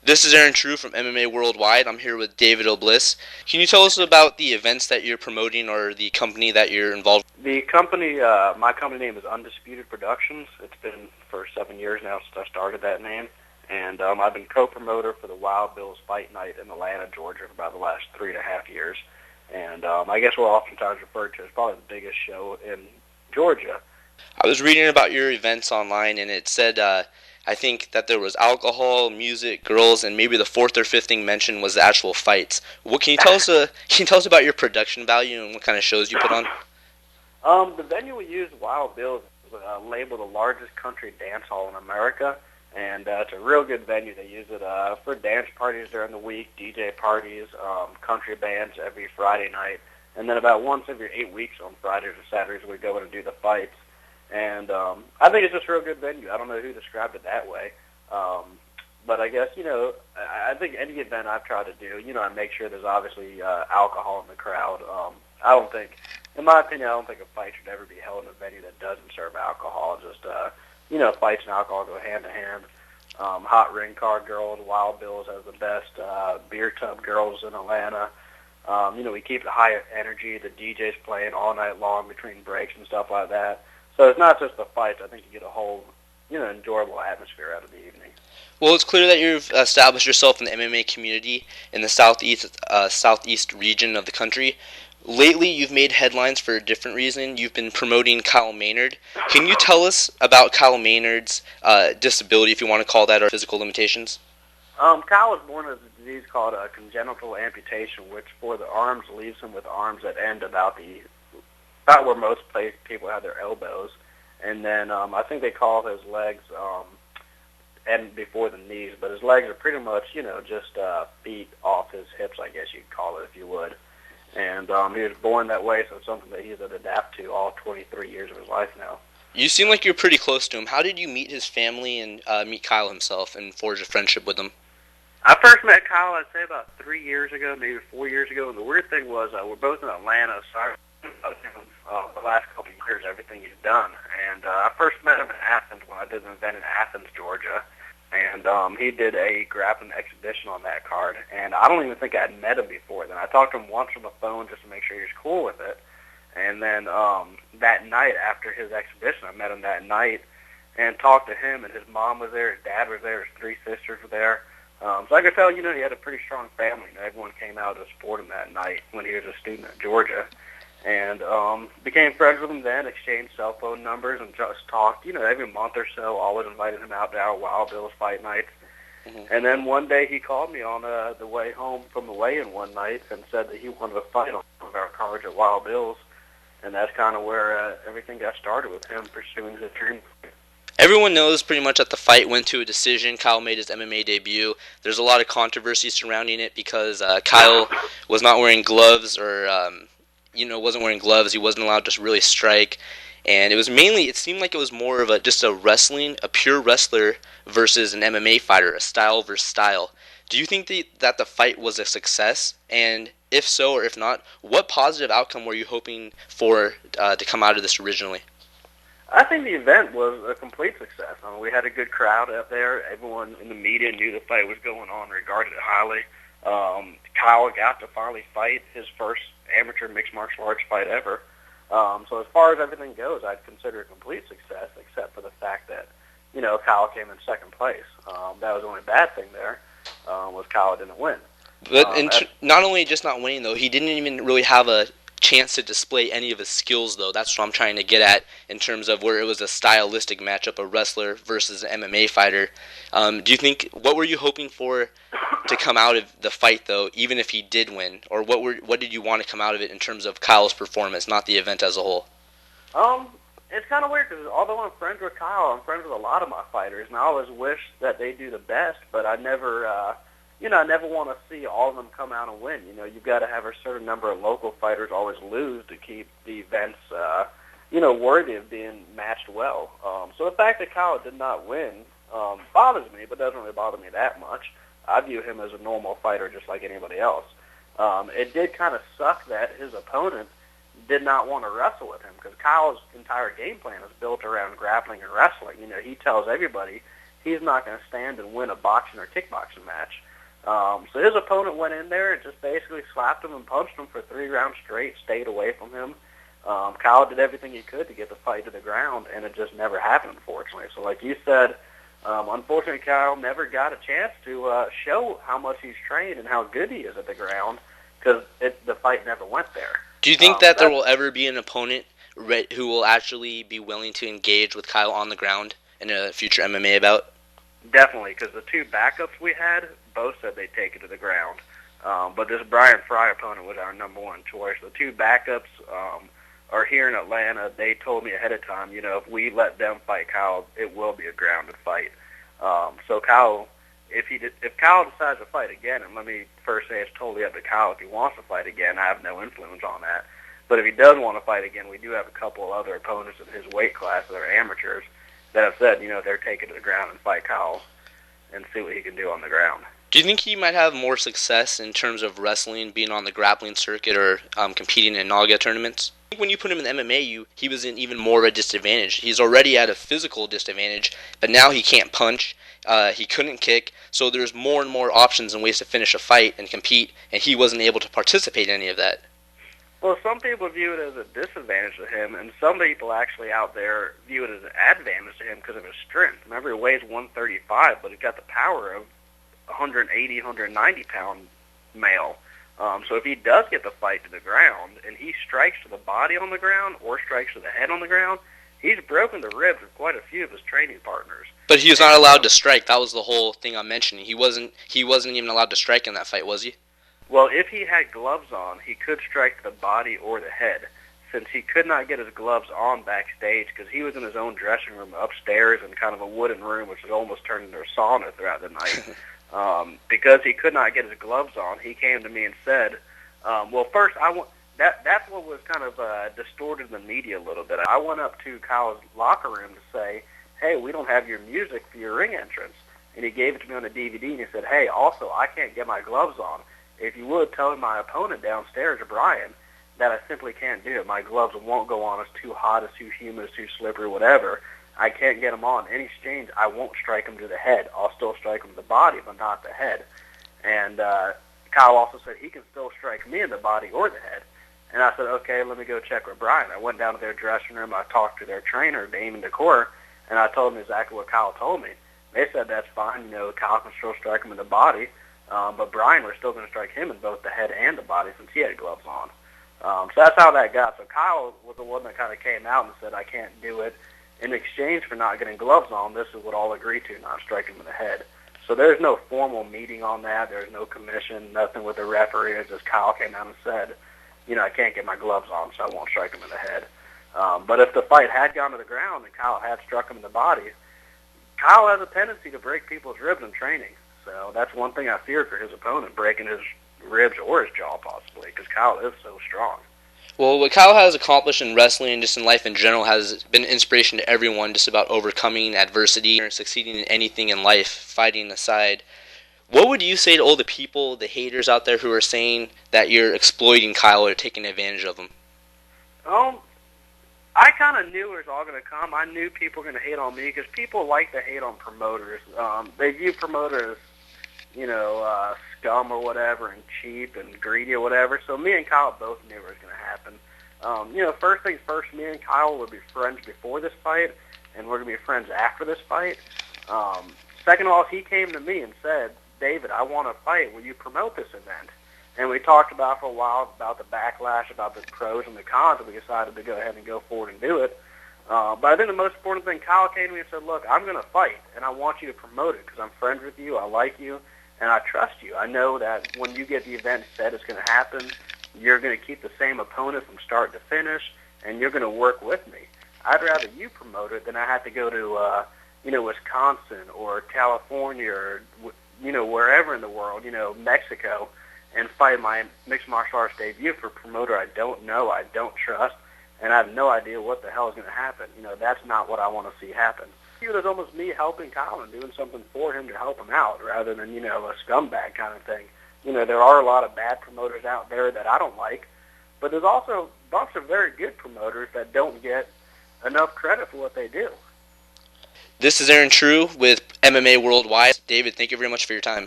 This is Aaron True from MMA Worldwide. I'm here with David Oblas. Can you tell us about the events that you're promoting or the company that you're involved The company, my company name is Undisputed Productions. It's been for 7 years now since I started that name. And I've been co-promoter for the Wild Bills Fight Night in Atlanta, Georgia for about the last 3.5 years. And I guess we're oftentimes referred to as probably the biggest show in Georgia. I was reading about your events online, and it said, I think that there was alcohol, music, girls, and maybe the fourth or fifth thing mentioned was the actual fights. What can you tell us? Can you tell us about your production value and what kind of shows you put on? The venue we use, Wild Bills, is labeled the largest country dance hall in America, and it's a real good venue. They use it for dance parties during the week, DJ parties, country bands every Friday night, and then about once every 8 weeks on Fridays or Saturdays we go in and do the fights. And I think it's just a real good venue. I don't know who described it that way. But I guess, I think any event I've tried to do, I make sure there's obviously alcohol in the crowd. I don't think, in my opinion, I don't think a fight should ever be held in a venue that doesn't serve alcohol. Just, fights and alcohol go hand in hand. Hot ring card girls, Wild Bills has the best beer tub girls in Atlanta. We keep the high energy. The DJ's playing all night long between breaks and stuff like that. So it's not just the fights. I think you get a whole, enjoyable atmosphere out of the evening. Well, it's clear that you've established yourself in the MMA community in the southeast region of the country. Lately, you've made headlines for a different reason. You've been promoting Kyle Maynard. Can you tell us about Kyle Maynard's disability, if you want to call that, or physical limitations? Kyle was born with a disease called congenital amputation, which for the arms leaves him with arms that end about where most people have their elbows. And then I think they call his legs and before the knees, but his legs are pretty much, just feet off his hips, I guess you'd call it, if you would. And he was born that way, so it's something that he's had to adapt to all 23 years of his life now. You seem like you're pretty close to him. How did you meet his family and meet Kyle himself and forge a friendship with him? I first met Kyle, I'd say, about 3 years ago, maybe 4 years ago. And the weird thing was we're both in Atlanta, so I about him the last couple of years, everything he's done. And I first met him in Athens when I did an event in Athens, Georgia. And he did a grappling exhibition on that card. And I don't even think I'd met him before then. I talked to him once on the phone just to make sure he was cool with it. And then that night after his exhibition, I met him that night and talked to him. And his mom was there, his dad was there, his 3 sisters were there. So I could tell, he had a pretty strong family. Everyone came out to support him that night when he was a student at Georgia. And became friends with him then, exchanged cell phone numbers, and just talked, every month or so, always invited him out to our Wild Bills fight nights. Mm-hmm. And then one day he called me on the way home from the weigh-in one night and said that he wanted to fight on one of our cards at Wild Bills. And that's kind of where everything got started with him pursuing his dream. Everyone knows pretty much that the fight went to a decision. Kyle made his MMA debut. There's a lot of controversy surrounding it because Kyle was not wearing gloves or wasn't wearing gloves. He wasn't allowed to really strike. And it seemed like it was more of a pure wrestler versus an MMA fighter, a style versus style. Do you think that the fight was a success? And if so, or if not, what positive outcome were you hoping for to come out of this originally? I think the event was a complete success. We had a good crowd up there. Everyone in the media knew the fight was going on, regarded it highly. Kyle got to finally fight his first amateur mixed martial arts fight ever. So as far as everything goes, I'd consider it a complete success, except for the fact that, Kyle came in second place. That was the only bad thing there, was Kyle didn't win. But not only just not winning, though, he didn't even really have a chance to display any of his skills, though. That's what I'm trying to get at in terms of where it was a stylistic matchup, a wrestler versus an MMA fighter. What were you hoping for to come out of the fight, though, even if he did win? Or what did you want to come out of it in terms of Kyle's performance, not the event as a whole? It's kind of weird because although I'm friends with Kyle, I'm friends with a lot of my fighters, and I always wish that they do the best, but I never want to see all of them come out and win. You've got to have a certain number of local fighters always lose to keep the events, worthy of being matched well. So the fact that Kyle did not win bothers me, but doesn't really bother me that much. I view him as a normal fighter just like anybody else. It did kind of suck that his opponent did not want to wrestle with him because Kyle's entire game plan is built around grappling and wrestling. He tells everybody he's not going to stand and win a boxing or kickboxing match. So his opponent went in there and just basically slapped him and punched him for 3 rounds straight, stayed away from him. Kyle did everything he could to get the fight to the ground, and it just never happened, unfortunately. So like you said, unfortunately, Kyle never got a chance to show how much he's trained and how good he is at the ground because the fight never went there. Do you think that there will ever be an opponent who will actually be willing to engage with Kyle on the ground in a future MMA bout? Definitely, because the 2 backups we had both said they'd take it to the ground. But this Brian Fry opponent was our number 1 choice. The 2 backups are here in Atlanta. They told me ahead of time, if we let them fight Kyle, it will be a grounded fight. So Kyle, if Kyle decides to fight again, and let me first say it's totally up to Kyle if he wants to fight again. I have no influence on that. But if he does want to fight again, we do have a couple of other opponents in his weight class that are amateurs that have said, they're taking to the ground and fight Kyle and see what he can do on the ground. Do you think he might have more success in terms of wrestling, being on the grappling circuit, or competing in Naga tournaments? I think when you put him in MMA, he was in even more of a disadvantage. He's already at a physical disadvantage, but now he can't punch, he couldn't kick, so there's more and more options and ways to finish a fight and compete, and he wasn't able to participate in any of that. Well, some people view it as a disadvantage to him, and some people actually out there view it as an advantage to him because of his strength. Remember, he weighs 135, but he's got the power of 180, 190-pound male. So if he does get the fight to the ground, and he strikes to the body on the ground or strikes to the head on the ground, he's broken the ribs of quite a few of his training partners. But he was not allowed to strike. That was the whole thing I'm mentioning. He wasn't even allowed to strike in that fight, was he? Well, if he had gloves on, he could strike the body or the head. Since he could not get his gloves on backstage because he was in his own dressing room upstairs in kind of a wooden room, which was almost turned into a sauna throughout the night. Because he could not get his gloves on, he came to me and said, well, first, that's what was kind of distorted the media a little bit. I went up to Kyle's locker room to say, hey, we don't have your music for your ring entrance. And he gave it to me on a DVD, and he said, hey, also, I can't get my gloves on. If you would tell my opponent downstairs, or Brian, that I simply can't do it. My gloves won't go on. It's too hot. It's too humid. It's too slippery, whatever. I can't get them on. In exchange, I won't strike him to the head. I'll still strike him to the body, but not the head. And Kyle also said he can still strike me in the body or the head. And I said, okay, let me go check with Brian. I went down to their dressing room. I talked to their trainer, Damon Decor, and I told him exactly what Kyle told me. They said that's fine. Kyle can still strike him in the body. But Brian was still going to strike him in both the head and the body since he had gloves on. So that's how that got. So Kyle was the one that kind of came out and said, I can't do it. In exchange for not getting gloves on, this is what I'll agree to, not strike him in the head. So there's no formal meeting on that. There's no commission, nothing with the referee. It's just Kyle came out and said, I can't get my gloves on, so I won't strike him in the head. But if the fight had gone to the ground and Kyle had struck him in the body, Kyle has a tendency to break people's ribs in training. So that's one thing I feared for his opponent, breaking his ribs or his jaw possibly, because Kyle is so strong. Well, what Kyle has accomplished in wrestling and just in life in general has been an inspiration to everyone just about overcoming adversity or succeeding in anything in life, fighting aside. What would you say to all the people, the haters out there who are saying that you're exploiting Kyle or taking advantage of him? I kind of knew it was all going to come. I knew people were going to hate on me because people like to hate on promoters. They view promoters as, scum or whatever, and cheap and greedy or whatever. So me and Kyle both knew it was going to happen. First things first, me and Kyle would be friends before this fight, and we're going to be friends after this fight. Second of all, he came to me and said, David, I want to fight. Will you promote this event? And we talked about for a while about the backlash, about the pros and the cons, and we decided to go ahead and go forward and do it. But I think the most important thing, Kyle came to me and said, look, I'm going to fight, and I want you to promote it because I'm friends with you, I like you, and I trust you. I know that when you get the event set, it's going to happen. You're going to keep the same opponent from start to finish, and you're going to work with me. I'd rather you promote it than I have to go to, Wisconsin or California or, wherever in the world, Mexico, and fight my mixed martial arts debut for a promoter I don't know, I don't trust, and I have no idea what the hell is going to happen. That's not what I want to see happen. It was almost me helping Kyle and doing something for him to help him out rather than, a scumbag kind of thing. There are a lot of bad promoters out there that I don't like, but there's also a bunch of very good promoters that don't get enough credit for what they do. This is Aaron True with MMA Worldwide. David, thank you very much for your time.